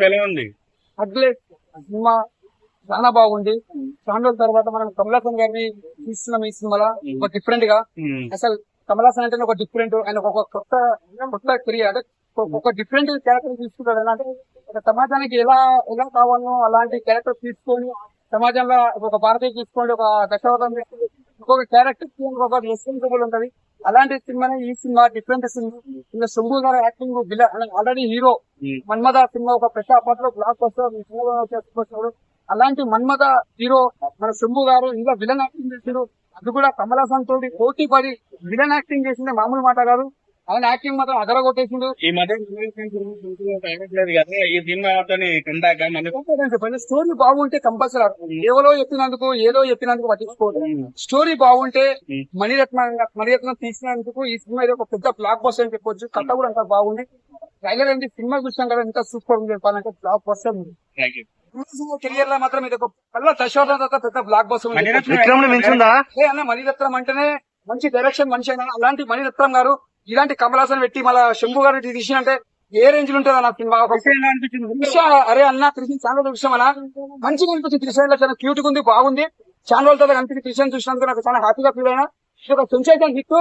ఎలా ఉంది? అగ్లే సినిమా చాలా బాగుంది. చాలా రోజుల తర్వాత మనం కమల్ హాసన్ గారిని చూస్తున్నాం ఈ సినిమాలో ఒక డిఫరెంట్ గా. అసలు కమల్ హాసన్ అంటే ఒక డిఫరెంట్, ఆయన ఒక కొత్త కొత్త క్రియ అంటే ఒక డిఫరెంట్ క్యారెక్టర్ తీసుకుంటాడు. ఎలా అంటే ఒక సమాజానికి ఎలా ఎలా కావాలో అలాంటి క్యారెక్టర్ తీసుకొని సమాజంలో ఒక భారతీయ తీసుకోండి, ఒక దశావతారం తీసుకొని ఒక్కొక్క క్యారెక్టర్ ఒక రెస్పాన్సిబుల్ ఉంటది. అలాంటి సినిమానే ఈ సినిమా డిఫరెంట్ సినిమా. ఇంకా శంభు గారు acting already hero Manmatha cinema ఒక పెద్ద అప్పట్లో బ్లాక్ వస్తారు. అలాంటి మన్మథ హీరో మన శంభు గారు ఇంకా విలన్ యాక్టింగ్ చేసిండు. అది కూడా కమల్ హాసన్ తోటి పోటీ పడి విలన్ యాక్టింగ్ చేసిండే మామూలు మాట కాదు. ఆయన యాక్టింగ్ మాత్రం అదరగొట్టేసిండు. ఈ మధ్య తగ్గట్లేదు కదా ఈ సినిమా కందాక మనకు. స్టోరీ బాగుంటే కంపల్సరీ ఏదో చెప్పినందుకు పట్టించుకోదు. స్టోరీ బాగుంటే మణిరత్నం తీసినందుకు ఈ సినిమా ఏదో ఒక పెద్ద బ్లాక్ బస్టర్ అని చెప్పొచ్చు. కథ కూడా అంత బాగుంది. ట్రైలర్ ఏంటి సినిమా చూసాం కదా, ఎంత సూపర్ ఉంది చెప్పాలంటే బ్లాక్ బస్టర్ ఉంది. కెరియర్ లో మాత్రం ఇది ఒక కళ్ళ దశాబ్దం తర్వాత పెద్ద బ్లాక్ బస్టర్ అన్న. మణిరత్నం అంటేనే మంచి డైరెక్షన్ మనిషి అయినా అలాంటి మణిరత్నం గారు ఇలాంటి కమల్ హాసన్ పెట్టి మళ్ళీ శంభు గారు తీసినంటే ఏ రేంజ్ లో ఉంటుందా నా సినిమా. అరే అన్న త్రిశ చాలా విషయం అన్న, మంచిగా అనిపించింది. త్రిశలో చాలా క్యూట్ గా ఉంది, బాగుంది. చాలా రోజుల తర్వాత కనిపించి త్రిశను చూసినందుకు నాకు చాలా హ్యాపీగా ఫీల్ అయినా. ఇది ఒక సెన్సేషన్ హిట్.